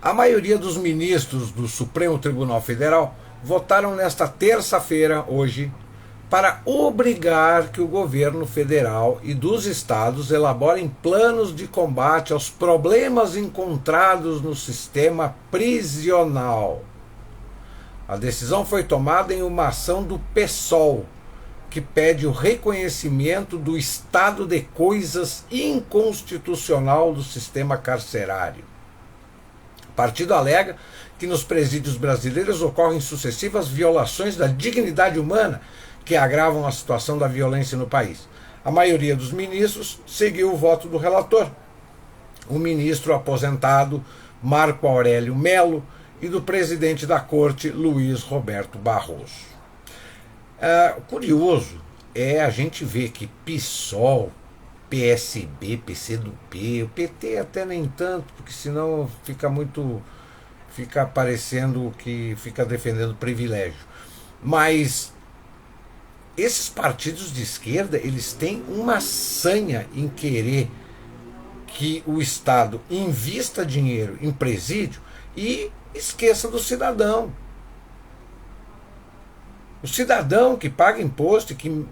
A maioria dos ministros do Supremo Tribunal Federal votaram nesta terça-feira, hoje, para obrigar que o governo federal e dos estados elaborem planos de combate aos problemas encontrados no sistema prisional. A decisão foi tomada em uma ação do PSOL, que pede o reconhecimento do estado de coisas inconstitucional do sistema carcerário. O partido alega que nos presídios brasileiros ocorrem sucessivas violações da dignidade humana que agravam a situação da violência no país. A maioria dos ministros seguiu o voto do relator, o ministro aposentado Marco Aurélio Melo e do presidente da Corte, Luiz Roberto Barroso. Curioso é a gente ver que PSOL, PSB, PCdoB, o PT até nem tanto, porque senão fica parecendo que fica defendendo privilégio. Mas esses partidos de esquerda, eles têm uma sanha em querer que o Estado invista dinheiro em presídio e esqueça do cidadão. O cidadão que paga imposto e que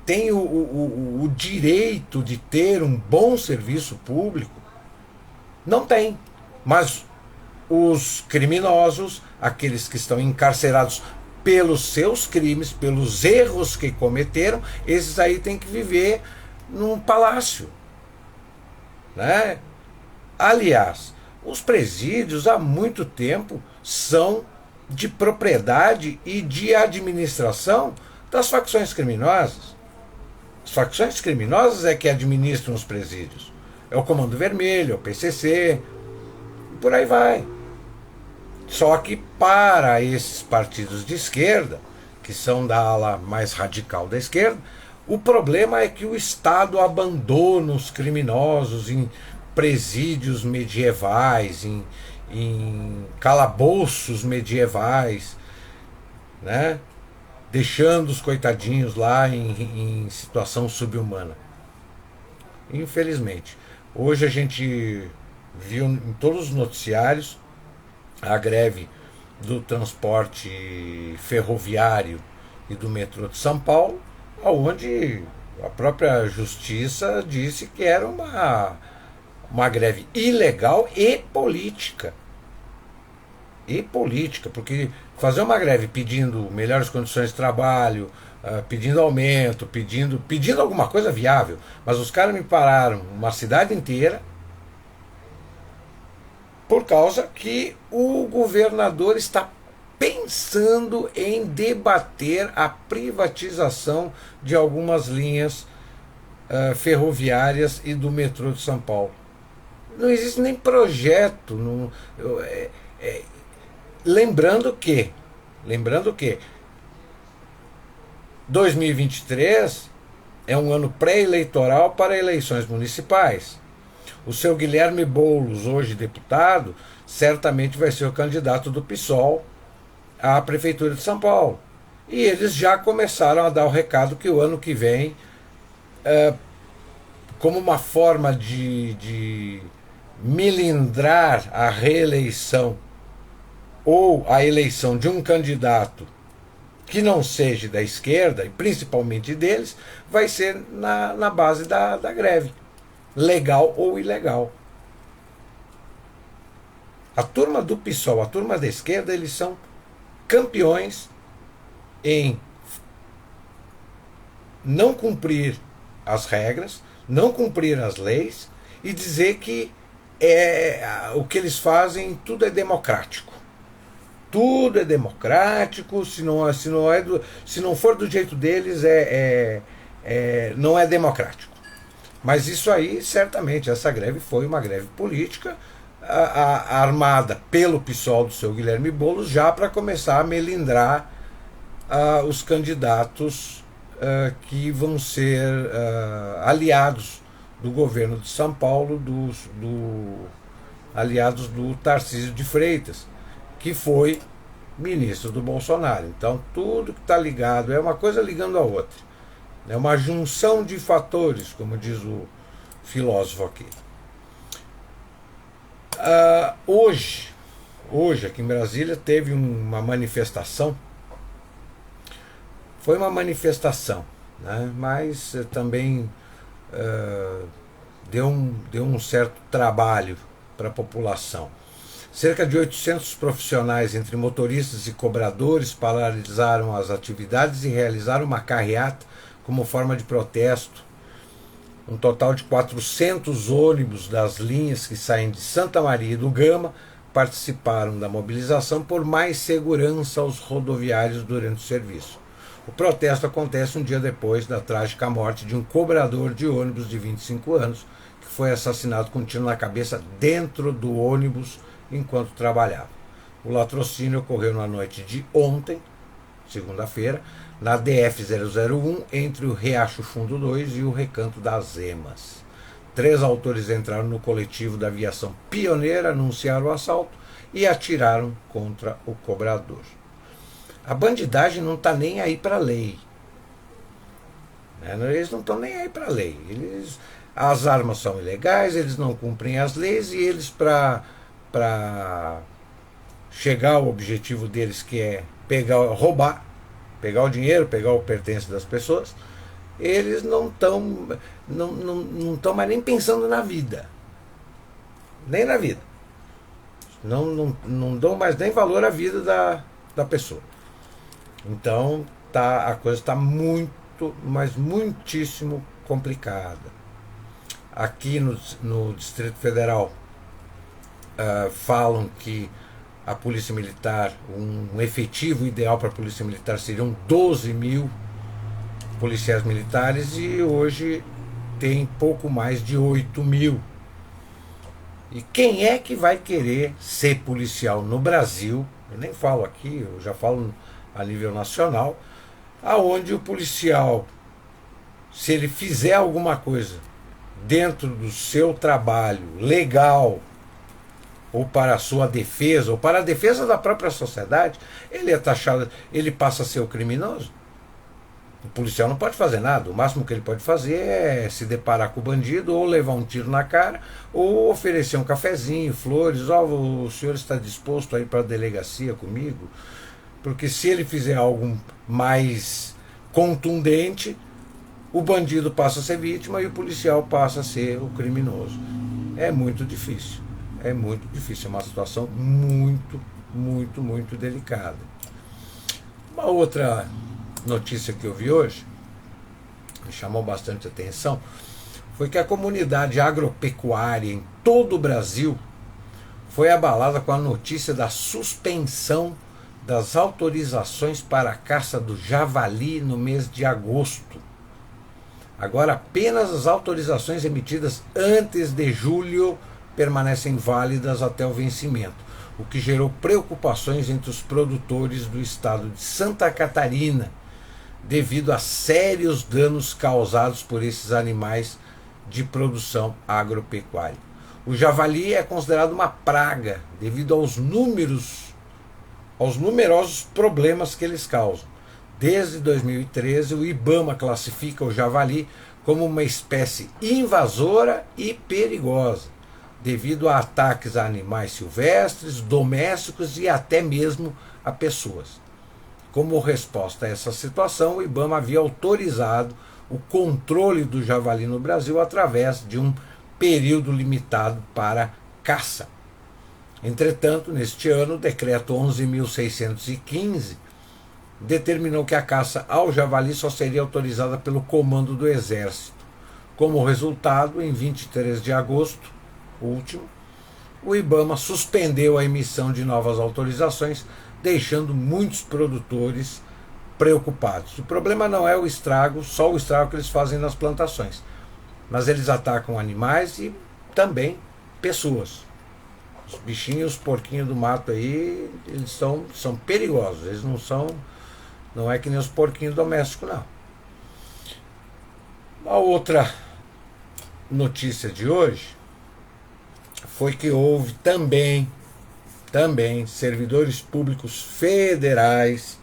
tem o direito de ter um bom serviço público, não tem. Mas os criminosos, aqueles que estão encarcerados pelos seus crimes, pelos erros que cometeram, esses aí têm que viver num palácio, né? Aliás, os presídios há muito tempo são de propriedade e de administração das facções criminosas. As facções criminosas é que administram os presídios. É o Comando Vermelho, é o PCC, por aí vai. Só que para esses partidos de esquerda, que são da ala mais radical da esquerda, o problema é que o Estado abandona os criminosos em presídios medievais, em calabouços medievais, né? Deixando os coitadinhos lá em situação subhumana. Infelizmente. Hoje a gente viu em todos os noticiários a greve do transporte ferroviário e do metrô de São Paulo, onde a própria justiça disse que era uma greve ilegal e política. E política, porque fazer uma greve pedindo melhores condições de trabalho, pedindo aumento, pedindo alguma coisa viável, mas os caras me pararam uma cidade inteira por causa que o governador está pensando em debater a privatização de algumas linhas ferroviárias e do metrô de São Paulo. Não existe nem projeto. Lembrando que 2023 é um ano pré-eleitoral para eleições municipais. O seu Guilherme Boulos, hoje deputado, certamente vai ser o candidato do PSOL à Prefeitura de São Paulo. E eles já começaram a dar o recado que o ano que vem, como uma forma de melindrar a reeleição ou a eleição de um candidato que não seja da esquerda, e principalmente deles, vai ser na base da greve, legal ou ilegal. A turma do PSOL, a turma da esquerda, eles são campeões em não cumprir as regras, não cumprir as leis e dizer que o que eles fazem tudo é democrático. Tudo é democrático, se não for do jeito deles, não é democrático. Mas isso aí, certamente, essa greve foi uma greve política, armada pelo PSOL do seu Guilherme Boulos, já para começar a melindrar os candidatos que vão ser aliados do governo de São Paulo, aliados do Tarcísio de Freitas, que foi ministro do Bolsonaro. Então tudo que está ligado é uma coisa ligando a outra. É uma junção de fatores, como diz o filósofo aqui. Hoje aqui em Brasília teve uma manifestação. Foi uma manifestação, né? Mas também deu um certo trabalho para a população. Cerca de 800 profissionais, entre motoristas e cobradores, paralisaram as atividades e realizaram uma carreata como forma de protesto. Um total de 400 ônibus das linhas que saem de Santa Maria e do Gama participaram da mobilização por mais segurança aos rodoviários durante o serviço. O protesto acontece um dia depois da trágica morte de um cobrador de ônibus de 25 anos, que foi assassinado com um tiro na cabeça dentro do ônibus enquanto trabalhava. O latrocínio ocorreu na noite de ontem, segunda-feira, na DF-001, entre o Riacho Fundo 2 e o Recanto das Emas. 3 autores entraram no coletivo da aviação Pioneira, anunciaram o assalto e atiraram contra o cobrador. A bandidagem não está nem aí para a lei. Eles não estão nem aí para a lei. As armas são ilegais, eles não cumprem as leis e eles, para chegar ao objetivo deles, que é roubar, pegar o dinheiro, pegar o pertence das pessoas, eles não estão mais nem pensando na vida. Nem na vida. Não dão mais nem valor à vida da pessoa. Então a coisa está muito, mas muitíssimo complicada. Aqui no Distrito Federal falam que a Polícia Militar, um efetivo ideal para a Polícia Militar seriam 12 mil policiais militares e hoje tem pouco mais de 8 mil. E quem é que vai querer ser policial no Brasil? Eu nem falo aqui, eu já falo a nível nacional, aonde o policial, se ele fizer alguma coisa dentro do seu trabalho legal, ou para a sua defesa, ou para a defesa da própria sociedade, ele é taxado, ele passa a ser o criminoso. O policial não pode fazer nada, o máximo que ele pode fazer é se deparar com o bandido, ou levar um tiro na cara, ou oferecer um cafezinho, flores, o senhor está disposto a ir para a delegacia comigo? Porque se ele fizer algo mais contundente, o bandido passa a ser vítima e o policial passa a ser o criminoso. É muito difícil. É muito difícil, é uma situação muito, muito, muito delicada. Uma outra notícia que eu vi hoje, me chamou bastante atenção, foi que a comunidade agropecuária em todo o Brasil foi abalada com a notícia da suspensão das autorizações para a caça do javali no mês de agosto. Agora apenas as autorizações emitidas antes de julho permanecem válidas até o vencimento, o que gerou preocupações entre os produtores do estado de Santa Catarina, devido a sérios danos causados por esses animais de produção agropecuária. O javali é considerado uma praga devido aos numerosos problemas que eles causam. Desde 2013, o IBAMA classifica o javali como uma espécie invasora e perigosa, devido a ataques a animais silvestres, domésticos e até mesmo a pessoas. Como resposta a essa situação, o IBAMA havia autorizado o controle do javali no Brasil através de um período limitado para caça. Entretanto, neste ano, o decreto 11.615 determinou que a caça ao javali só seria autorizada pelo Comando do Exército. Como resultado, em 23 de agosto último, o IBAMA suspendeu a emissão de novas autorizações, deixando muitos produtores preocupados. O problema não é o estrago, só o estrago que eles fazem nas plantações, mas eles atacam animais e também pessoas. Os bichinhos, os porquinhos do mato aí, eles são perigosos, eles não é que nem os porquinhos domésticos, não. Uma outra notícia de hoje foi que houve também servidores públicos federais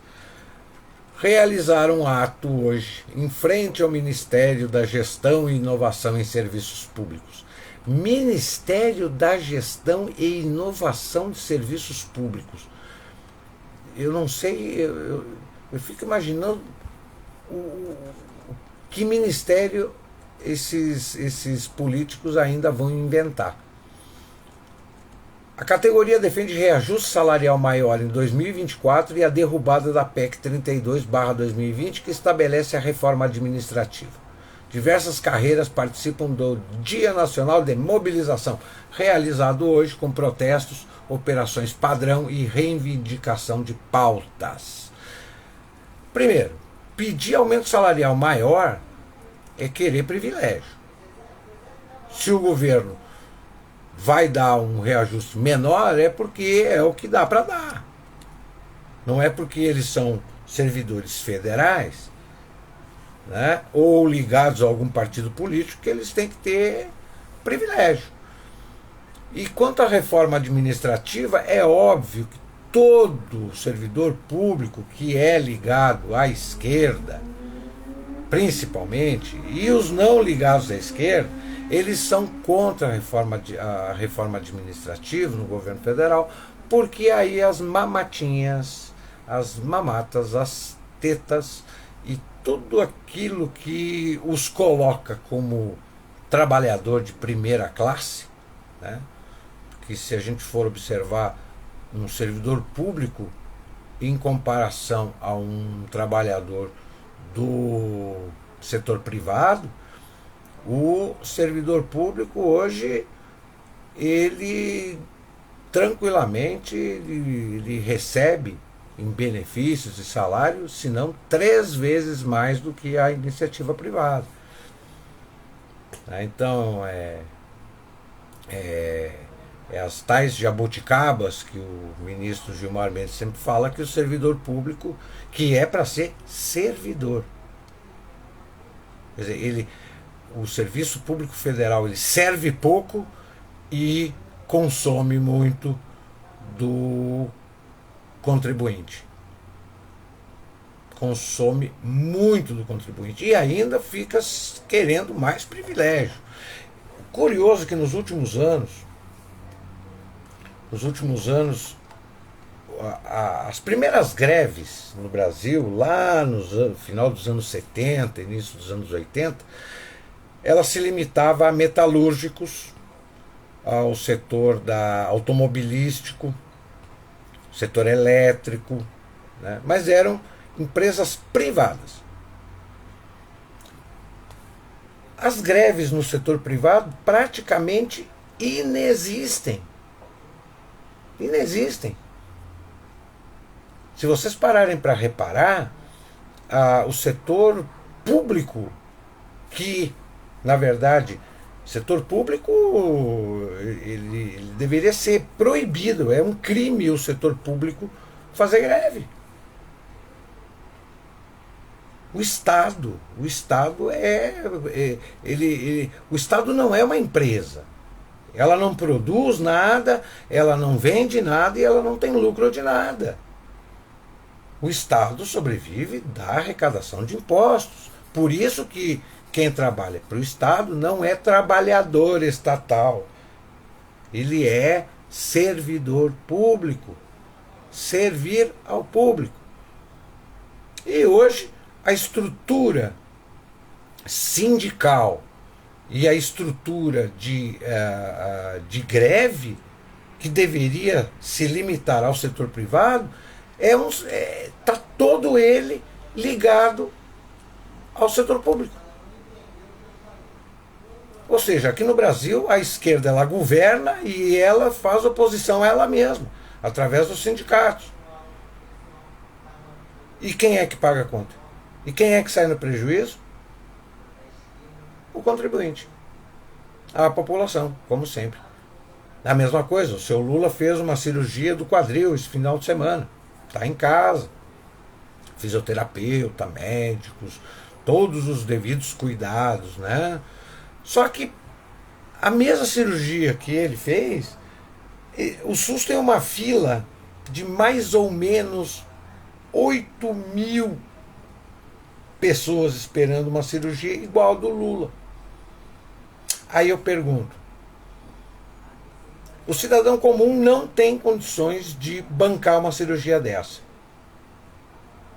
realizaram um ato hoje em frente ao Ministério da Gestão e Inovação em Serviços Públicos, Ministério da Gestão e Inovação de Serviços Públicos. Eu não sei, eu fico imaginando que ministério esses políticos ainda vão inventar. A categoria defende reajuste salarial maior em 2024 e a derrubada da PEC 32/2020, que estabelece a reforma administrativa. Diversas carreiras participam do Dia Nacional de Mobilização, realizado hoje com protestos, operações padrão e reivindicação de pautas. Primeiro, pedir aumento salarial maior é querer privilégio. Se o governo vai dar um reajuste menor, é porque é o que dá para dar. Não é porque eles são servidores federais, né, ou ligados a algum partido político, que eles têm que ter privilégio. E quanto à reforma administrativa, é óbvio que todo servidor público que é ligado à esquerda, principalmente, e os não ligados à esquerda, eles são contra a reforma administrativa no governo federal, porque aí as mamatinhas, as mamatas, as tetas e tudo aquilo que os coloca como trabalhador de primeira classe, né? Que se a gente for observar um servidor público em comparação a um trabalhador do setor privado, o servidor público hoje, ele tranquilamente ele recebe em benefícios e salários, se não 3 vezes mais do que a iniciativa privada. Então, as tais jabuticabas que o ministro Gilmar Mendes sempre fala, que o servidor público, que é para ser servidor. Quer dizer, o serviço público federal, ele serve pouco e consome muito do contribuinte. Consome muito do contribuinte e ainda fica querendo mais privilégio. Curioso que nos últimos anos, as primeiras greves no Brasil, lá no final dos anos 70, início dos anos 80, ela se limitava a metalúrgicos, ao setor automobilístico, setor elétrico, né? Mas eram empresas privadas. As greves no setor privado praticamente inexistem. Inexistem. Se vocês pararem para reparar, o setor público, que, na verdade, setor público, ele deveria ser proibido, é um crime o setor público fazer greve. O Estado o Estado não é uma empresa. Ela não produz nada, ela não vende nada e ela não tem lucro de nada. O Estado sobrevive da arrecadação de impostos. Por isso que quem trabalha para o Estado não é trabalhador estatal. Ele é servidor público. Servir ao público. E hoje a estrutura sindical e a estrutura de greve, que deveria se limitar ao setor privado, está todo ele ligado ao setor público. Ou seja, aqui no Brasil a esquerda ela governa e ela faz oposição a ela mesma, através dos sindicatos. E quem é que paga a conta? E quem é que sai no prejuízo? O contribuinte. A população, como sempre. A mesma coisa, o seu Lula fez uma cirurgia do quadril esse final de semana. Está em casa. Fisioterapeuta, médicos, todos os devidos cuidados, né? Só que a mesma cirurgia que ele fez, o SUS tem uma fila de mais ou menos 8.000 pessoas esperando uma cirurgia igual a do Lula. Aí eu pergunto, O cidadão comum não tem condições de bancar uma cirurgia dessa.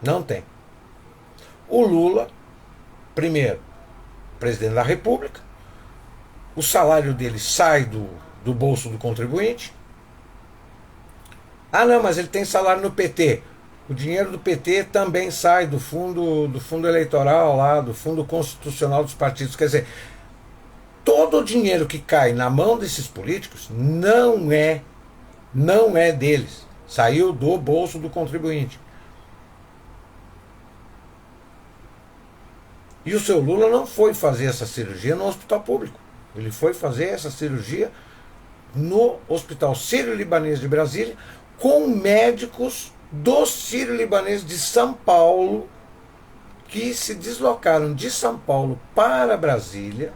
Não tem. O Lula, primeiro, presidente da República, o salário dele sai do bolso do contribuinte. Ah, não, mas ele tem salário no PT. O dinheiro do PT também sai do fundo eleitoral lá, do fundo constitucional dos partidos. Quer dizer, todo o dinheiro que cai na mão desses políticos não é deles. Saiu do bolso do contribuinte. E o seu Lula não foi fazer essa cirurgia no hospital público. Ele foi fazer essa cirurgia no Hospital Sírio-Libanês de Brasília, com médicos do Sírio-Libanês de São Paulo, que se deslocaram de São Paulo para Brasília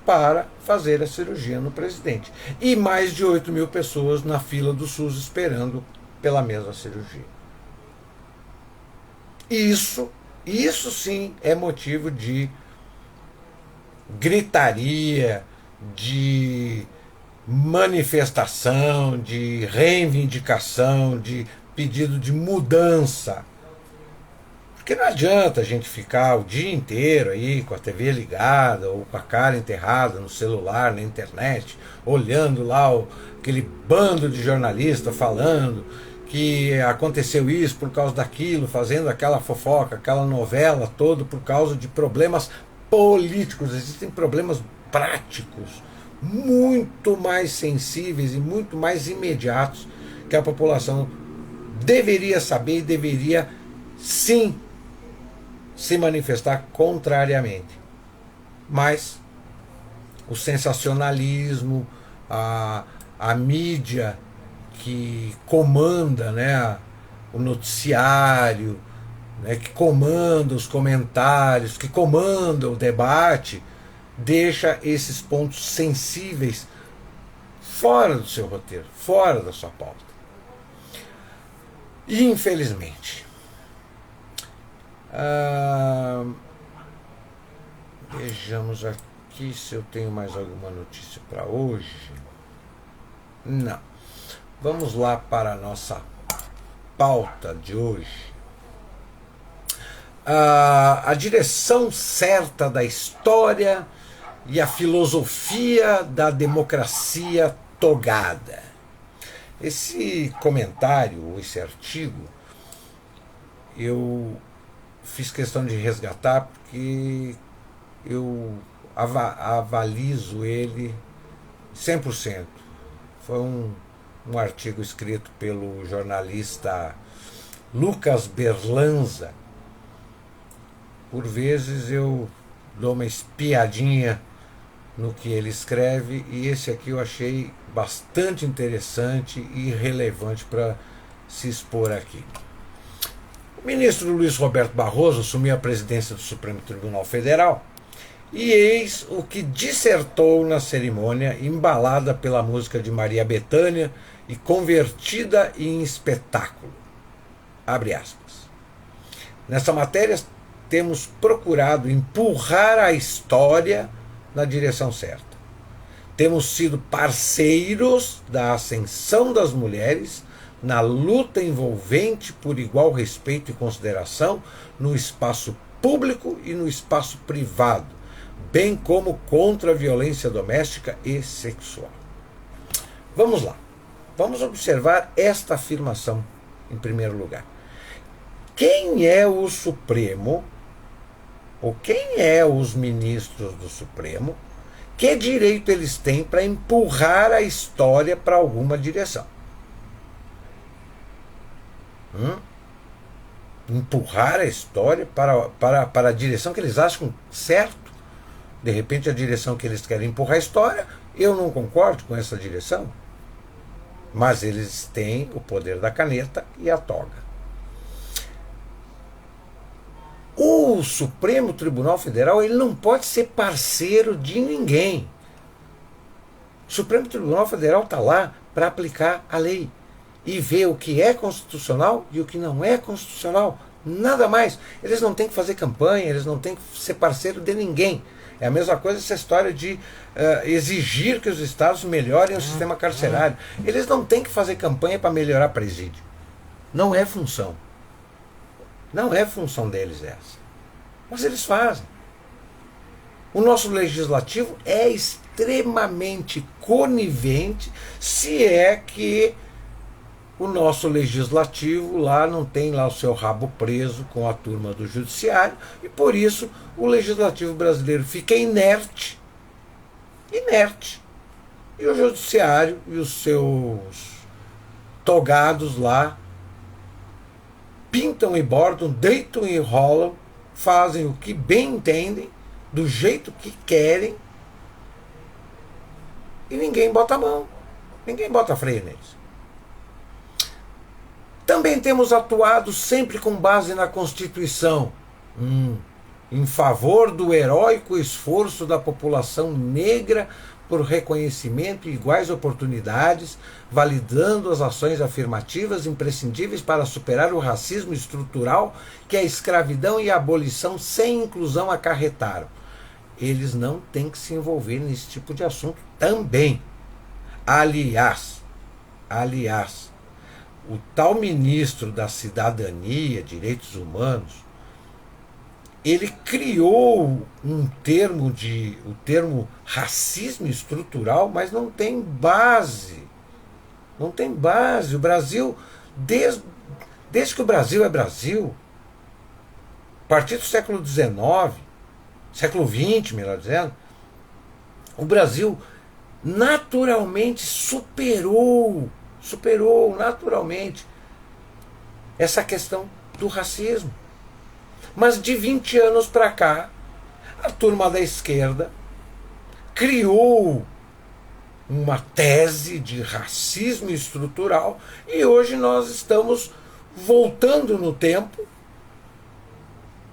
para fazer a cirurgia no presidente. E mais de 8 mil pessoas na fila do SUS esperando pela mesma cirurgia. Isso sim é motivo de gritaria, de manifestação, de reivindicação, de pedido de mudança. Porque não adianta a gente ficar o dia inteiro aí com a TV ligada ou com a cara enterrada no celular, na internet, olhando lá aquele bando de jornalistas falando que aconteceu isso por causa daquilo, fazendo aquela fofoca, aquela novela toda por causa de problemas políticos. Existem problemas práticos muito mais sensíveis e muito mais imediatos que a população deveria saber e deveria sim se manifestar contrariamente. Mas o sensacionalismo, a mídia que comanda, né, o noticiário, né, que comanda os comentários, que comanda o debate, deixa esses pontos sensíveis fora do seu roteiro, fora da sua pauta. E infelizmente, vejamos aqui se eu tenho mais alguma notícia para hoje. Não. Vamos lá para a nossa pauta de hoje. A direção certa da história e a filosofia da democracia togada. Esse comentário, esse artigo, eu fiz questão de resgatar porque eu avalizo ele 100%. Foi um artigo escrito pelo jornalista Lucas Berlanza. Por vezes eu dou uma espiadinha no que ele escreve e esse aqui eu achei bastante interessante e relevante para se expor aqui. O ministro Luiz Roberto Barroso assumiu a presidência do Supremo Tribunal Federal e eis o que dissertou na cerimônia, embalada pela música de Maria Bethânia e convertida em espetáculo. Abre aspas. Nessa matéria temos procurado empurrar a história na direção certa. Temos sido parceiros da ascensão das mulheres na luta envolvente por igual respeito e consideração no espaço público e no espaço privado, bem como contra a violência doméstica e sexual. Vamos lá. Vamos observar esta afirmação em primeiro lugar. Quem é o Supremo, ou quem é os ministros do Supremo, que direito eles têm para empurrar a história para alguma direção? Empurrar a história para a direção que eles acham certo. De repente a direção que eles querem empurrar a história, eu não concordo com essa direção. Mas eles têm o poder da caneta e a toga. O Supremo Tribunal Federal ele não pode ser parceiro de ninguém. O Supremo Tribunal Federal está lá para aplicar a lei e ver o que é constitucional e o que não é constitucional. Nada mais. Eles não têm que fazer campanha, eles não têm que ser parceiro de ninguém. É a mesma coisa essa história de exigir que os estados melhorem o sistema carcerário. Eles não têm que fazer campanha para melhorar presídio. Não é função. Não é função deles essa. Mas eles fazem. O nosso legislativo é extremamente conivente, se é que o nosso legislativo lá não tem lá o seu rabo preso com a turma do judiciário, e por isso o legislativo brasileiro fica inerte, e o judiciário e os seus togados lá pintam e bordam, deitam e rolam, fazem o que bem entendem, do jeito que querem, e ninguém bota a mão, ninguém bota freio neles. Também temos atuado sempre com base na Constituição, em favor do heróico esforço da população negra por reconhecimento e iguais oportunidades, validando as ações afirmativas imprescindíveis para superar o racismo estrutural que a escravidão e a abolição sem inclusão acarretaram. Eles não têm que se envolver nesse tipo de assunto também. Aliás, o tal ministro da Cidadania, Direitos Humanos, ele criou o termo racismo estrutural, mas não tem base. Não tem base. O Brasil, desde que o Brasil é Brasil, a partir do século XIX, século XX, melhor dizendo, o Brasil naturalmente superou naturalmente essa questão do racismo. Mas de 20 anos para cá, a turma da esquerda criou uma tese de racismo estrutural e hoje nós estamos voltando no tempo.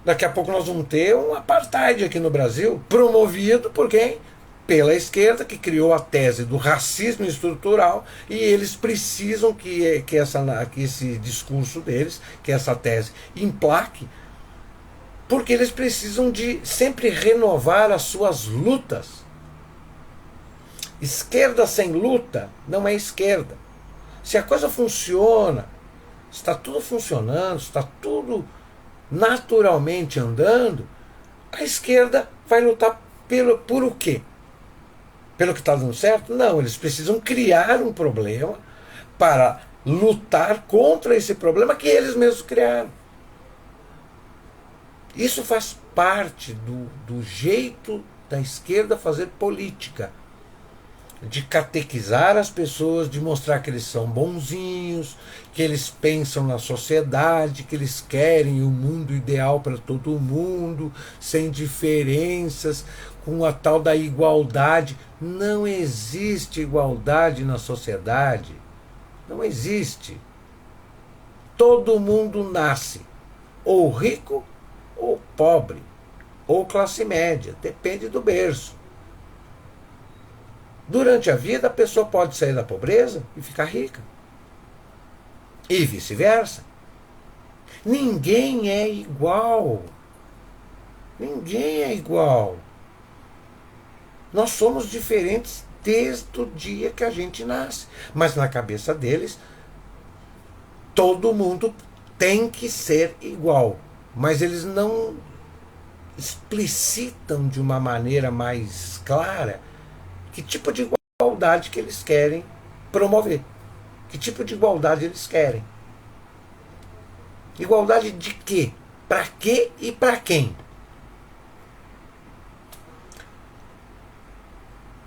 Daqui a pouco nós vamos ter um apartheid aqui no Brasil, promovido por quem? Pela esquerda, que criou a tese do racismo estrutural, e eles precisam que esse discurso deles, que essa tese emplaque, porque eles precisam de sempre renovar as suas lutas. Esquerda sem luta não é esquerda. Se a coisa funciona, está tudo funcionando, está tudo naturalmente andando, a esquerda vai lutar por o quê? Pelo que está dando certo? Não, eles precisam criar um problema para lutar contra esse problema que eles mesmos criaram. Isso faz parte do jeito da esquerda fazer política, de catequizar as pessoas, de mostrar que eles são bonzinhos, que eles pensam na sociedade, que eles querem o mundo ideal para todo mundo, sem diferenças, com a tal da igualdade. Não existe igualdade na sociedade. Não existe. Todo mundo nasce ou rico ou pobre, ou classe média, depende do berço. Durante a vida, a pessoa pode sair da pobreza e ficar rica. E vice-versa. Ninguém é igual. Ninguém é igual. Nós somos diferentes desde o dia que a gente nasce. Mas na cabeça deles, todo mundo tem que ser igual. Mas eles não explicitam de uma maneira mais clara que tipo de igualdade que eles querem promover. Que tipo de igualdade eles querem. Igualdade de quê? Para quê e para quem?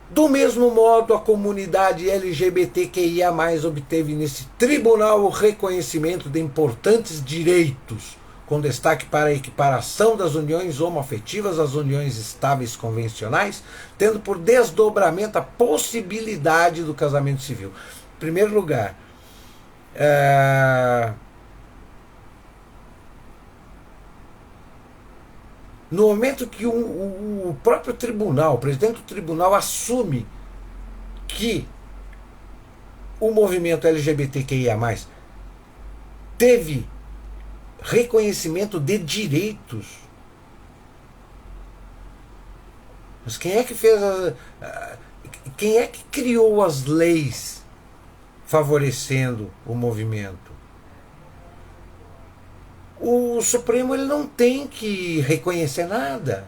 Do mesmo modo, a comunidade LGBTQIA+, obteve nesse tribunal o reconhecimento de importantes direitos, com destaque para a equiparação das uniões homoafetivas às uniões estáveis convencionais, tendo por desdobramento a possibilidade do casamento civil. Em primeiro lugar, no momento que o próprio tribunal, o presidente do tribunal, assume que o movimento LGBTQIA+, teve reconhecimento de direitos, Mas quem é que fez quem é que criou as leis favorecendo o movimento? O Supremo ele não tem que reconhecer nada.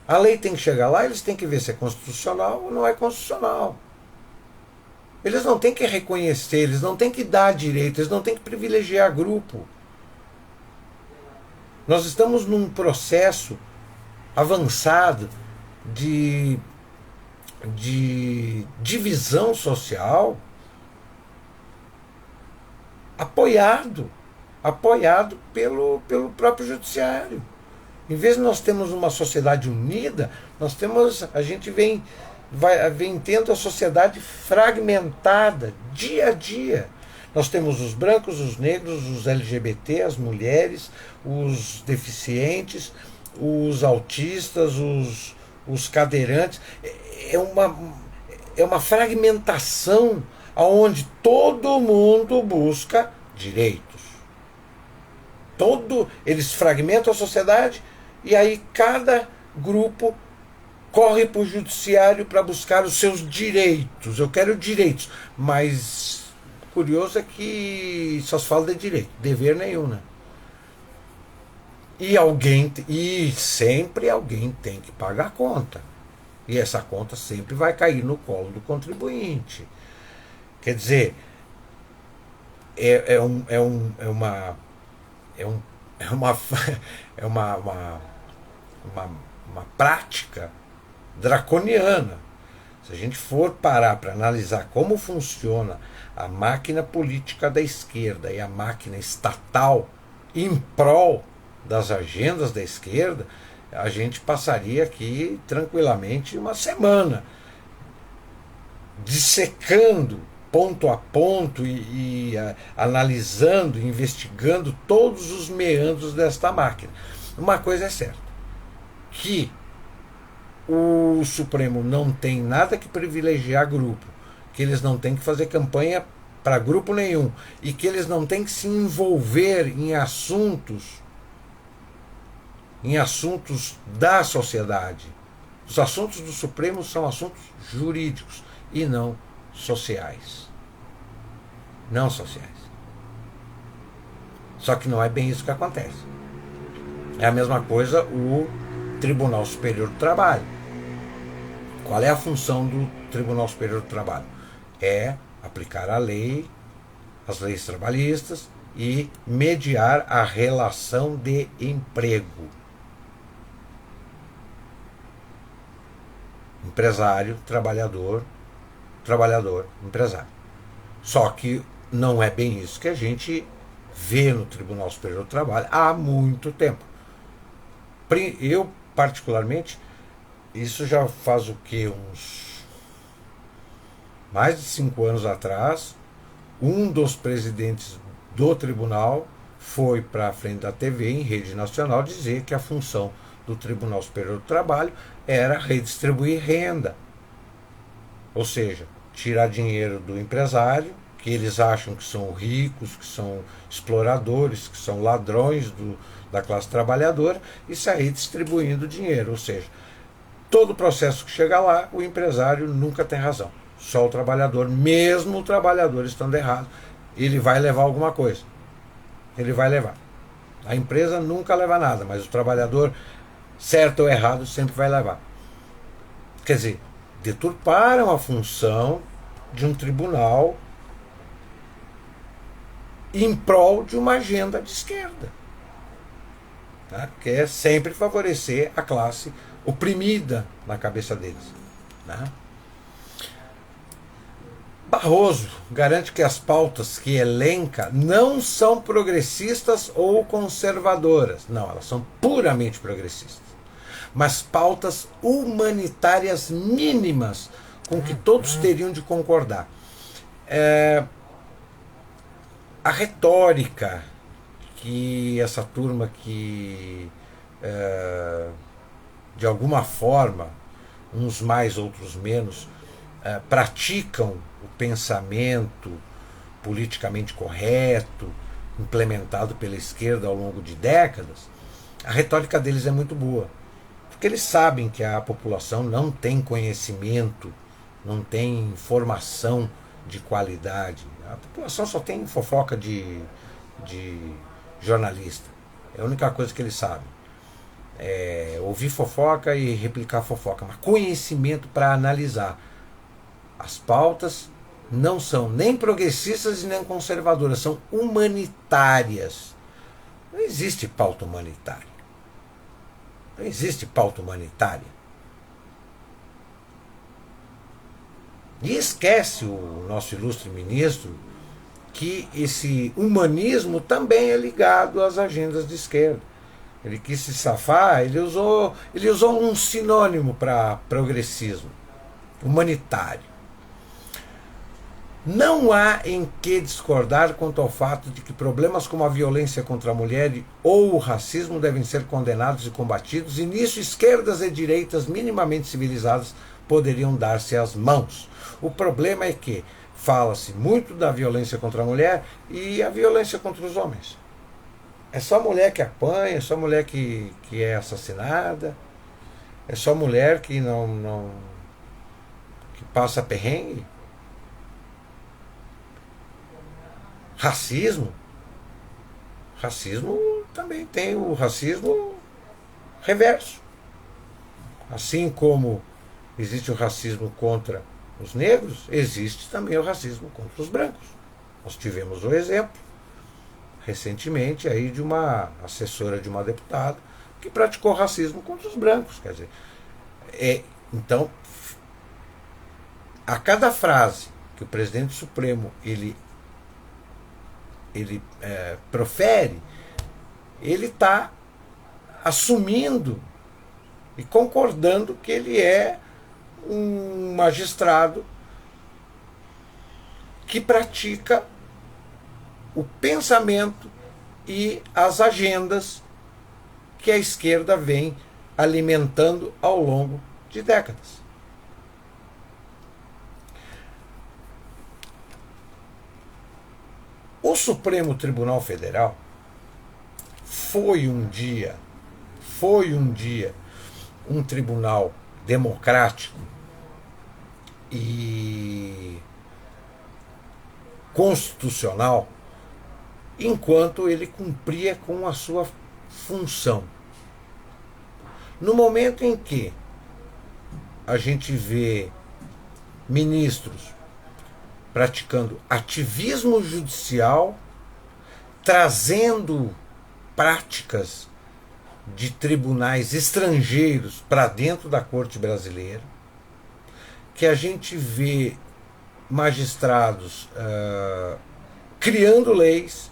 A lei tem que chegar lá, eles têm que ver se é constitucional ou não é constitucional. Eles não têm que reconhecer, eles não têm que dar direito, eles não têm que privilegiar grupo. Nós estamos num processo avançado de divisão social apoiado pelo próprio judiciário. Em vez de nós termos uma sociedade unida, a gente vem tendo a sociedade fragmentada dia a dia. Nós temos os brancos, os negros, os LGBT, as mulheres, os deficientes, os autistas, os cadeirantes. É uma fragmentação onde todo mundo busca direitos. Eles fragmentam a sociedade e aí cada grupo corre para o judiciário para buscar os seus direitos. Eu quero direitos, mas curioso é que só se fala de direito, dever nenhum, né? E sempre alguém tem que pagar a conta. E essa conta sempre vai cair no colo do contribuinte. Quer dizer, é uma prática draconiana. Se a gente for parar para analisar como funciona a máquina política da esquerda e a máquina estatal em prol das agendas da esquerda, a gente passaria aqui tranquilamente uma semana dissecando ponto a ponto e analisando, investigando todos os meandros desta máquina. Uma coisa é certa, que o Supremo não tem nada que privilegiar grupo, que eles não têm que fazer campanha para grupo nenhum e que eles não têm que se envolver em assuntos da sociedade. Os assuntos do Supremo são assuntos jurídicos e não sociais. Não sociais. Só que não é bem isso que acontece. É a mesma coisa o Tribunal Superior do Trabalho. Qual é a função do Tribunal Superior do Trabalho? É aplicar a lei, as leis trabalhistas e mediar a relação de emprego. Empresário, trabalhador, trabalhador, empresário. Só que não é bem isso que a gente vê no Tribunal Superior do Trabalho há muito tempo. Eu, particularmente, isso já faz o quê? Uns mais de 5 anos atrás, um dos presidentes do tribunal foi para a frente da TV, em rede nacional, dizer que a função do Tribunal Superior do Trabalho era redistribuir renda. Ou seja, tirar dinheiro do empresário, que eles acham que são ricos, que são exploradores, que são ladrões da classe trabalhadora, e sair distribuindo dinheiro. Ou seja, todo processo que chega lá, o empresário nunca tem razão. Só o trabalhador, mesmo o trabalhador estando errado, ele vai levar alguma coisa. Ele vai levar. A empresa nunca leva nada, mas o trabalhador, certo ou errado, sempre vai levar. Quer dizer, deturparam a função de um tribunal em prol de uma agenda de esquerda, tá? Que é sempre favorecer a classe oprimida na cabeça deles, né? Barroso garante que as pautas que elenca não são progressistas ou conservadoras. Não, elas são puramente progressistas. Mas pautas humanitárias mínimas com que todos teriam de concordar. A retórica que essa turma que, de alguma forma, uns mais, outros menos, praticam o pensamento politicamente correto, implementado pela esquerda ao longo de décadas, a retórica deles é muito boa. Porque eles sabem que a população não tem conhecimento, não tem informação de qualidade. A população só tem fofoca de jornalista. É a única coisa que eles sabem. É ouvir fofoca e replicar fofoca. Mas conhecimento para analisar. As pautas não são nem progressistas e nem conservadoras, são humanitárias. Não existe pauta humanitária. Não existe pauta humanitária. E esquece o nosso ilustre ministro que esse humanismo também é ligado às agendas de esquerda. Ele quis se safar, ele usou um sinônimo para progressismo, humanitário. Não há em que discordar quanto ao fato de que problemas como a violência contra a mulher ou o racismo devem ser condenados e combatidos, e nisso esquerdas e direitas minimamente civilizadas poderiam dar-se as mãos. O problema é que fala-se muito da violência contra a mulher e a violência contra os homens. É só mulher que apanha, é só mulher que é assassinada, é só mulher que que passa perrengue. Racismo também tem o racismo reverso. Assim como existe o racismo contra os negros, existe também o racismo contra os brancos. Nós tivemos um exemplo recentemente aí de uma assessora de uma deputada que praticou racismo contra os brancos. Quer dizer, então, a cada frase que o presidente Supremo ele profere, ele está assumindo e concordando que ele é um magistrado que pratica o pensamento e as agendas que a esquerda vem alimentando ao longo de décadas. O Supremo Tribunal Federal foi um dia um tribunal democrático e constitucional enquanto ele cumpria com a sua função. No momento em que a gente vê ministros praticando ativismo judicial, trazendo práticas de tribunais estrangeiros para dentro da corte brasileira, que a gente vê magistrados criando leis,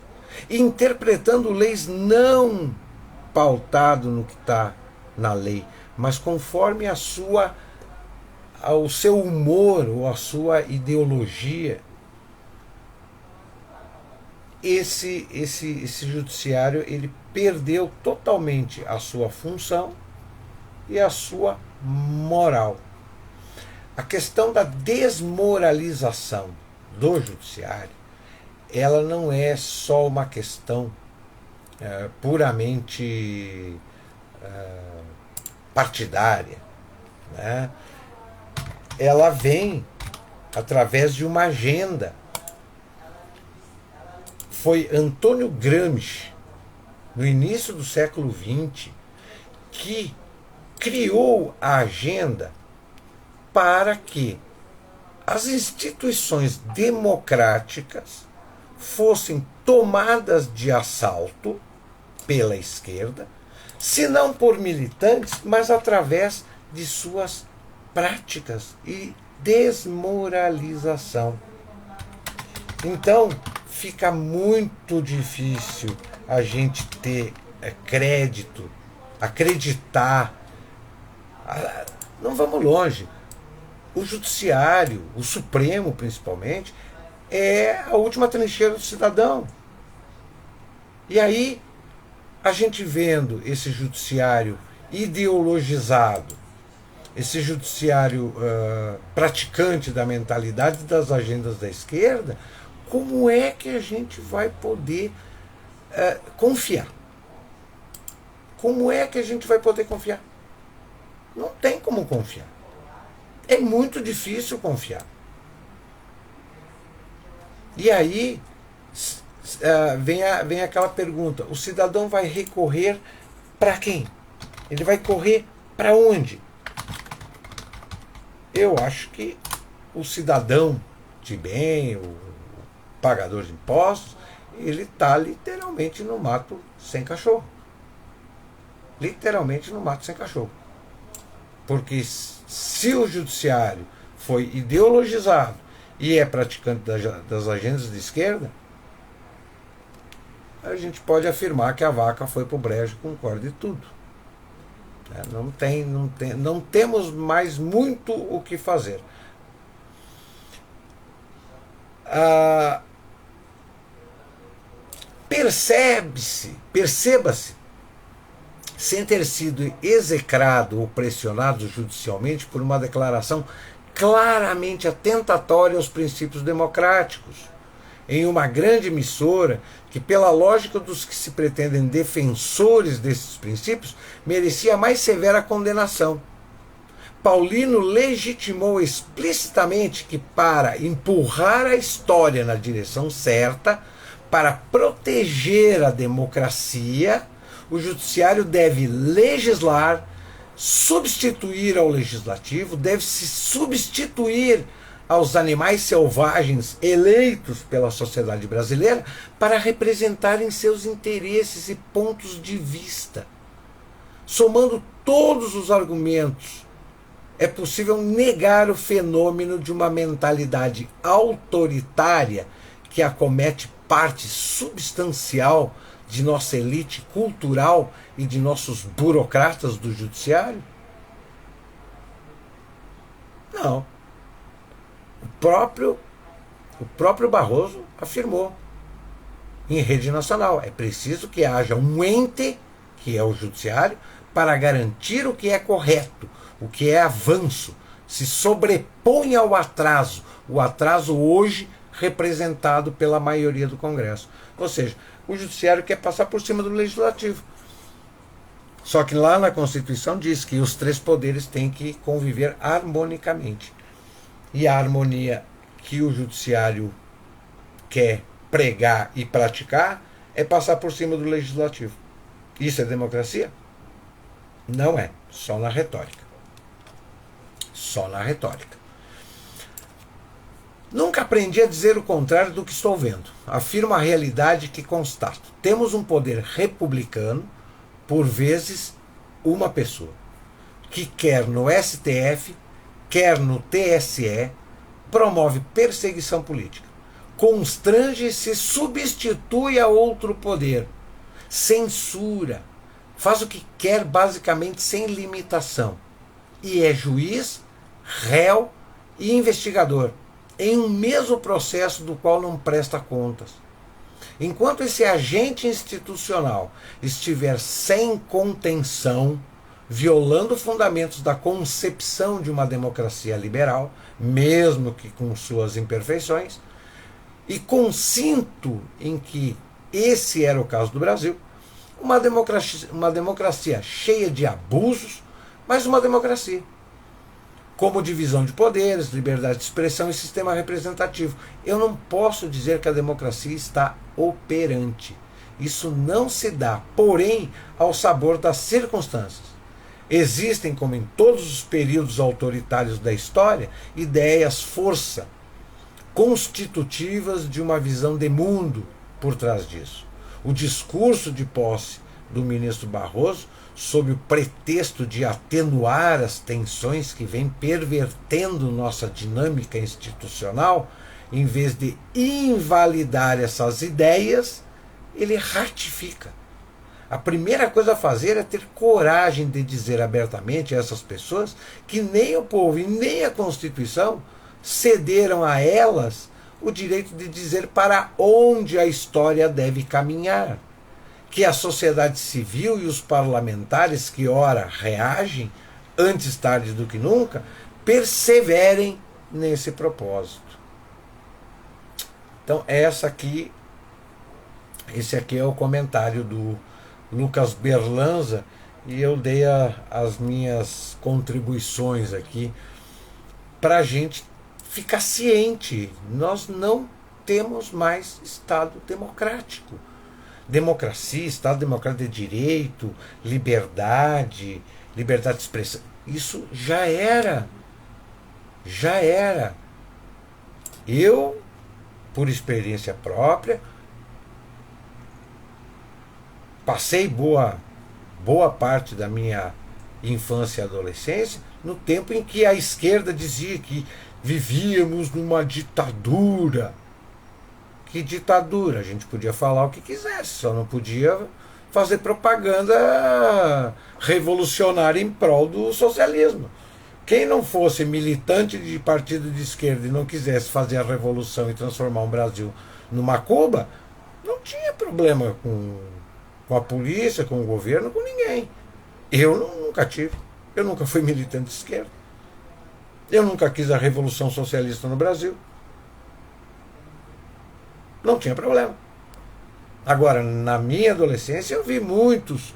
interpretando leis não pautado no que está na lei, mas conforme ao seu humor ou a sua ideologia. Esse judiciário ele perdeu totalmente a sua função e a sua moral. A questão da desmoralização do judiciário, ela não é só uma questão puramente partidária, né? Ela vem através de uma agenda. Foi Antônio Gramsci, no início do século XX, que criou a agenda para que as instituições democráticas fossem tomadas de assalto pela esquerda, se não por militantes, mas através de suas práticas e desmoralização. Então, fica muito difícil a gente ter crédito, acreditar. Não vamos longe. O judiciário, o Supremo principalmente, é a última trincheira do cidadão. E aí, a gente vendo esse judiciário ideologizado, esse judiciário praticante da mentalidade das agendas da esquerda, como é que a gente vai poder confiar? Como é que a gente vai poder confiar? Não tem como confiar. É muito difícil confiar. E aí vem aquela pergunta: o cidadão vai recorrer para quem? Ele vai correr para onde? Eu acho que o cidadão de bem, o pagador de impostos, ele está literalmente no mato sem cachorro. Literalmente no mato sem cachorro. Porque se o judiciário foi ideologizado e é praticante das agendas de esquerda, a gente pode afirmar que a vaca foi pro brejo com corda e tudo. Não temos mais muito o que fazer. Perceba-se, sem ter sido execrado ou pressionado judicialmente por uma declaração claramente atentatória aos princípios democráticos, em uma grande emissora que, pela lógica dos que se pretendem defensores desses princípios, merecia mais severa condenação. Paulino legitimou explicitamente que, para empurrar a história na direção certa, para proteger a democracia, o judiciário deve legislar, substituir ao legislativo, deve se substituir aos animais selvagens eleitos pela sociedade brasileira para representarem seus interesses e pontos de vista. Somando todos os argumentos, é possível negar o fenômeno de uma mentalidade autoritária que acomete parte substancial de nossa elite cultural e de nossos burocratas do judiciário? Não. O próprio Barroso afirmou em rede nacional: é preciso que haja um ente, que é o judiciário, para garantir o que é correto, o que é avanço, se sobrepõe ao atraso, o atraso hoje representado pela maioria do Congresso. Ou seja, o judiciário quer passar por cima do legislativo. Só que lá na Constituição diz que os três poderes têm que conviver harmonicamente. E a harmonia que o judiciário quer pregar e praticar é passar por cima do legislativo. Isso é democracia? Não é. Só na retórica. Só na retórica. Nunca aprendi a dizer o contrário do que estou vendo. Afirmo a realidade que constato. Temos um poder republicano, por vezes uma pessoa, que quer no STF, quer no TSE, promove perseguição política, constrange e se substitui a outro poder, censura, faz o que quer basicamente sem limitação, e é juiz, réu e investigador, em um mesmo processo do qual não presta contas. Enquanto esse agente institucional estiver sem contenção, violando fundamentos da concepção de uma democracia liberal, mesmo que com suas imperfeições, e consinto em que esse era o caso do Brasil, uma democracia cheia de abusos, mas uma democracia, como divisão de poderes, liberdade de expressão e sistema representativo. Eu não posso dizer que a democracia está operante. Isso não se dá, porém, ao sabor das circunstâncias. Existem, como em todos os períodos autoritários da história, ideias força, constitutivas de uma visão de mundo por trás disso. O discurso de posse do ministro Barroso, sob o pretexto de atenuar as tensões que vêm pervertendo nossa dinâmica institucional, em vez de invalidar essas ideias, ele ratifica. A primeira coisa a fazer é ter coragem de dizer abertamente a essas pessoas que nem o povo e nem a Constituição cederam a elas o direito de dizer para onde a história deve caminhar. Que a sociedade civil e os parlamentares, que ora reagem, antes tarde do que nunca, perseverem nesse propósito. Então, esse aqui é o comentário do Lucas Berlanza e eu dei as minhas contribuições aqui para a gente ficar ciente. Nós não temos mais Estado democrático. Democracia, Estado democrático de direito, liberdade, liberdade de expressão, isso já era. Já era. Eu, por experiência própria, passei boa parte da minha infância e adolescência no tempo em que a esquerda dizia que vivíamos numa ditadura. Que ditadura? A gente podia falar o que quisesse, só não podia fazer propaganda revolucionária em prol do socialismo. Quem não fosse militante de partido de esquerda e não quisesse fazer a revolução e transformar o Brasil numa Cuba, não tinha problema com a polícia, com o governo, com ninguém. Eu nunca tive. Eu nunca fui militante de esquerda. Eu nunca quis a revolução socialista no Brasil. Não tinha problema. Agora, na minha adolescência, eu vi muitos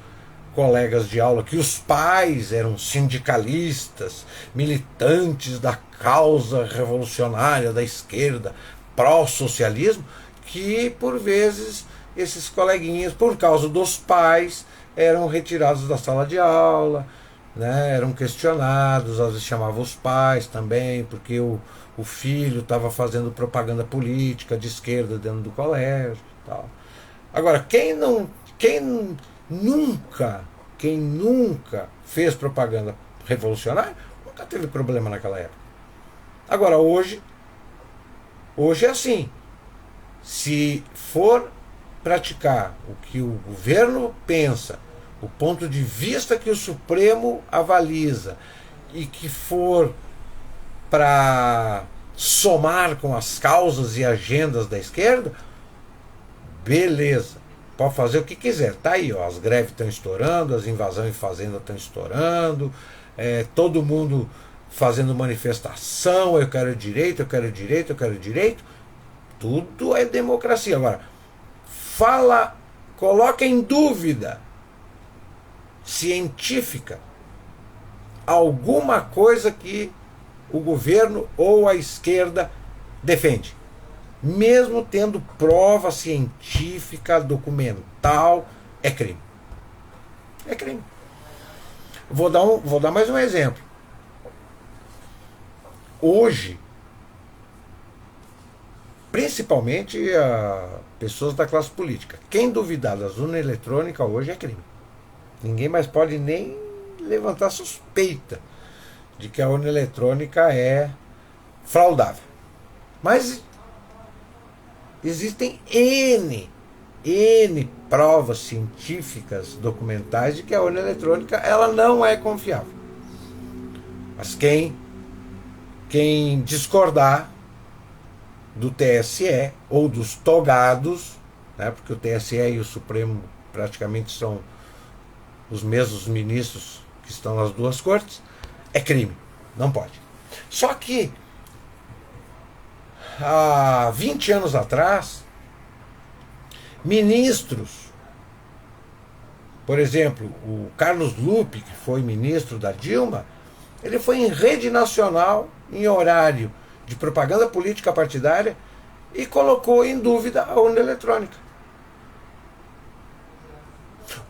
colegas de aula que os pais eram sindicalistas, militantes da causa revolucionária da esquerda, pró-socialismo, que por vezes esses coleguinhas, por causa dos pais, eram retirados da sala de aula, né, eram questionados, às vezes chamavam os pais também, porque o filho estava fazendo propaganda política de esquerda dentro do colégio e tal. Agora, quem nunca fez propaganda revolucionária, nunca teve problema naquela época. Agora, hoje é assim. Se for praticar o que o governo pensa, o ponto de vista que o Supremo avaliza, e que for para somar com as causas e agendas da esquerda, beleza, pode fazer o que quiser. Tá aí, ó, as greves estão estourando, as invasões em fazenda estão estourando, todo mundo fazendo manifestação, eu quero direito, eu quero direito, eu quero direito. Tudo é democracia. Agora, coloca em dúvida científica alguma coisa que o governo ou a esquerda defende. Mesmo tendo prova científica, documental, é crime. É crime. Vou dar mais um exemplo. Hoje, principalmente pessoas da classe política, quem duvidar das urnas eletrônicas hoje é crime. Ninguém mais pode nem levantar suspeita de que a urna eletrônica é fraudável. Mas existem N provas científicas, documentais, de que a urna eletrônica ela não é confiável. Mas quem discordar do TSE ou dos togados, né, porque o TSE e o Supremo praticamente são os mesmos ministros que estão nas duas cortes, é crime. Não pode. Só que há 20 anos atrás, ministros, por exemplo, o Carlos Lupe, que foi ministro da Dilma, ele foi em rede nacional, em horário de propaganda política partidária, e colocou em dúvida a urna eletrônica.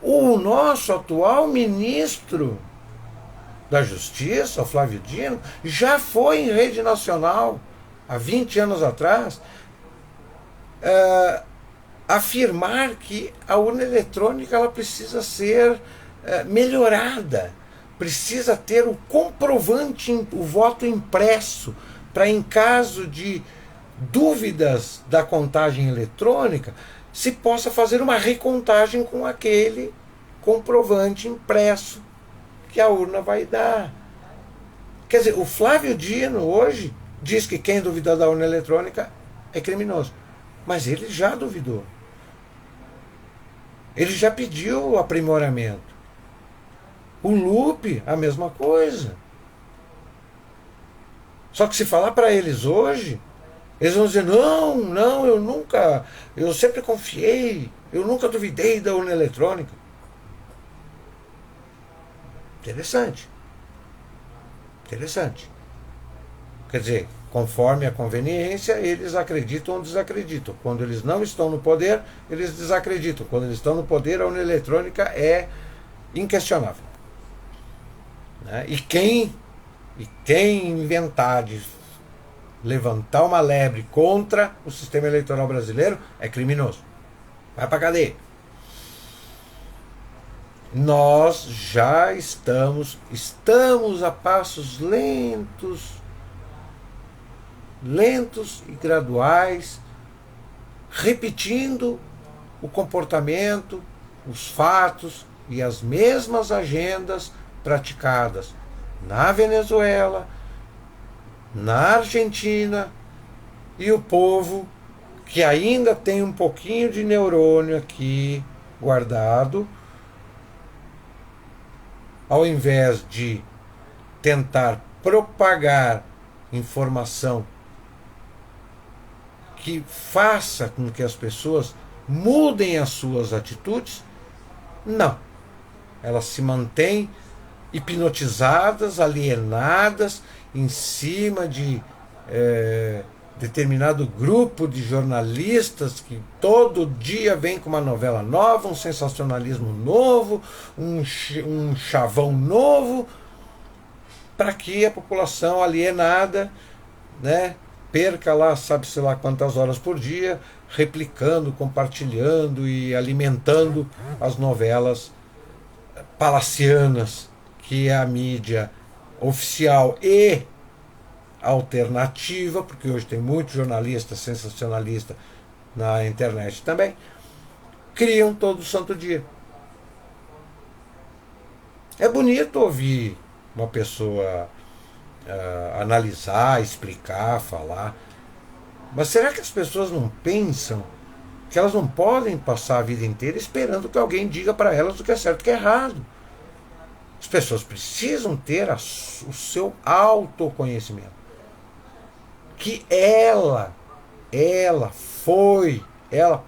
O nosso atual ministro da Justiça, o Flávio Dino, já foi em rede nacional, há 20 anos atrás, afirmar que a urna eletrônica ela precisa ser melhorada, precisa ter o comprovante, o voto impresso, para em caso de dúvidas da contagem eletrônica, se possa fazer uma recontagem com aquele comprovante impresso que a urna vai dar. Quer dizer, o Flávio Dino hoje diz que quem duvidar da urna eletrônica é criminoso. Mas ele já duvidou. Ele já pediu aprimoramento. O Lupe, a mesma coisa. Só que se falar para eles hoje, eles vão dizer, não, eu sempre confiei, eu nunca duvidei da urna eletrônica. Interessante. Interessante. Quer dizer, conforme a conveniência, eles acreditam ou desacreditam. Quando eles não estão no poder, eles desacreditam. Quando eles estão no poder, a urna eletrônica é inquestionável. Né? E quem inventar de levantar uma lebre contra o sistema eleitoral brasileiro é criminoso. Vai pra cadeia. Nós já estamos a passos lentos e graduais, repetindo o comportamento, os fatos e as mesmas agendas praticadas na Venezuela, na Argentina, e o povo que ainda tem um pouquinho de neurônio aqui guardado, ao invés de tentar propagar informação que faça com que as pessoas mudem as suas atitudes, não. Elas se mantêm hipnotizadas, alienadas, em cima de determinado grupo de jornalistas que todo dia vem com uma novela nova, um sensacionalismo novo, um chavão novo, para que a população alienada, né, perca lá, sabe-se lá quantas horas por dia, replicando, compartilhando e alimentando as novelas palacianas que a mídia oficial e alternativa, porque hoje tem muito jornalista sensacionalista na internet também, criam todo santo dia. É bonito ouvir uma pessoa analisar, explicar, falar, mas será que as pessoas não pensam que elas não podem passar a vida inteira esperando que alguém diga para elas o que é certo e o que é errado? As pessoas precisam ter o seu autoconhecimento. Que ela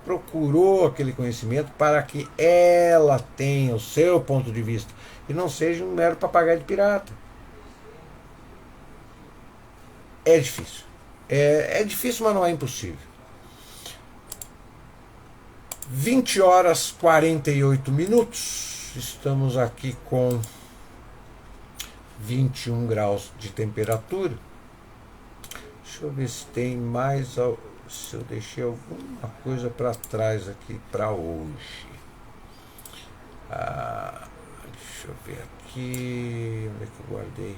procurou aquele conhecimento para que ela tenha o seu ponto de vista e não seja um mero papagaio de pirata. É difícil. É difícil, mas não é impossível. 20 horas 48 minutos. Estamos aqui com 21 graus de temperatura. Deixa eu ver se tem mais, se eu deixei alguma coisa para trás aqui para hoje. Deixa eu ver aqui, onde é que eu guardei?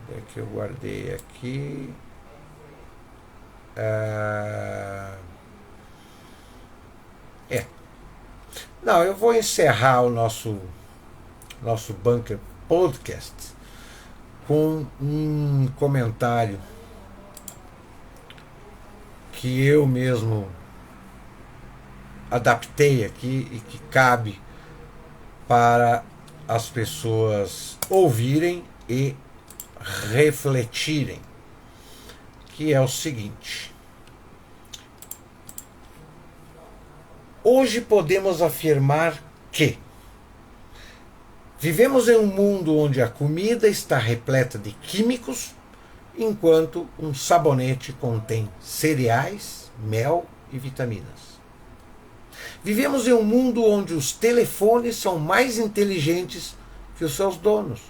Onde é que eu guardei aqui? Não, eu vou encerrar o nosso Bunker Podcast com um comentário que eu mesmo adaptei aqui e que cabe para as pessoas ouvirem e refletirem, que é o seguinte: hoje podemos afirmar que vivemos em um mundo onde a comida está repleta de químicos, enquanto um sabonete contém cereais, mel e vitaminas. Vivemos em um mundo onde os telefones são mais inteligentes que os seus donos.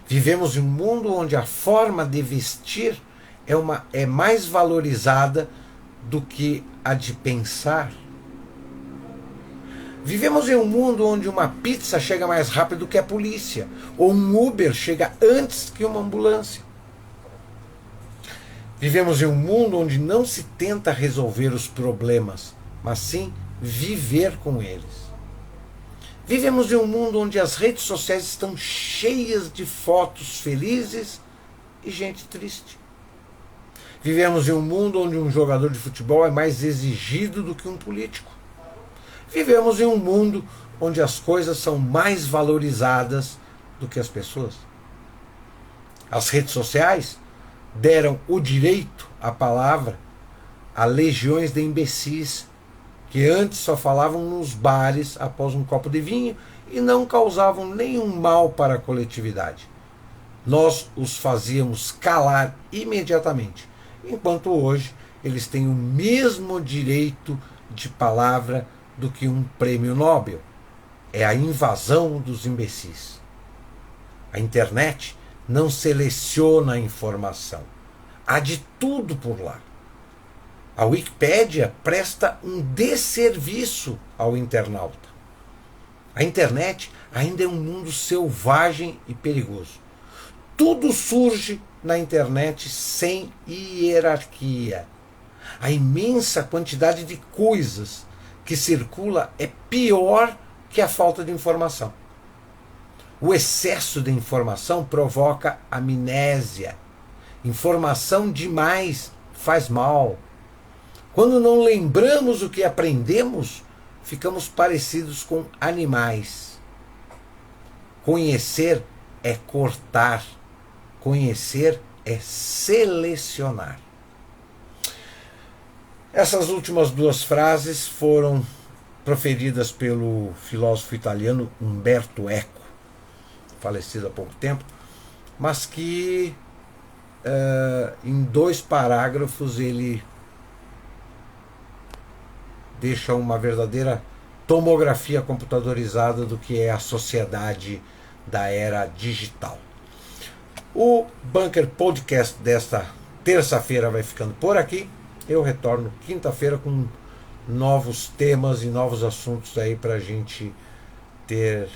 Vivemos em um mundo onde a forma de vestir é mais valorizada do que a de pensar. Vivemos em um mundo onde uma pizza chega mais rápido que a polícia, ou um Uber chega antes que uma ambulância. Vivemos em um mundo onde não se tenta resolver os problemas, mas sim viver com eles. Vivemos em um mundo onde as redes sociais estão cheias de fotos felizes e gente triste. Vivemos em um mundo onde um jogador de futebol é mais exigido do que um político. Vivemos em um mundo onde as coisas são mais valorizadas do que as pessoas. As redes sociais deram o direito à palavra a legiões de imbecis que antes só falavam nos bares após um copo de vinho e não causavam nenhum mal para a coletividade. Nós os fazíamos calar imediatamente, enquanto hoje eles têm o mesmo direito de palavra do que um prêmio Nobel. É a invasão dos imbecis. A internet não seleciona a informação. Há de tudo por lá. A Wikipédia presta um desserviço ao internauta. A internet ainda é um mundo selvagem e perigoso. Tudo surge na internet sem hierarquia. A imensa quantidade de coisas que circula é pior que a falta de informação. O excesso de informação provoca amnésia. Informação demais faz mal. Quando não lembramos o que aprendemos, ficamos parecidos com animais. Conhecer é cortar. Conhecer é selecionar. Essas últimas duas frases foram proferidas pelo filósofo italiano Umberto Eco, falecido há pouco tempo, mas que em 2 parágrafos ele deixa uma verdadeira tomografia computadorizada do que é a sociedade da era digital. O Bunker Podcast desta terça-feira vai ficando por aqui. Eu retorno quinta-feira com novos temas e novos assuntos aí para a gente ter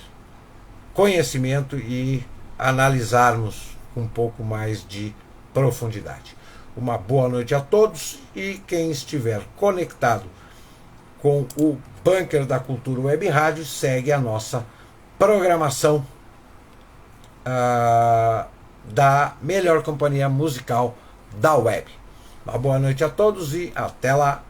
conhecimento e analisarmos com um pouco mais de profundidade. Uma boa noite a todos e quem estiver conectado com o Bunker da Cultura Web Rádio segue a nossa programação da melhor companhia musical da web. Uma boa noite a todos e até lá!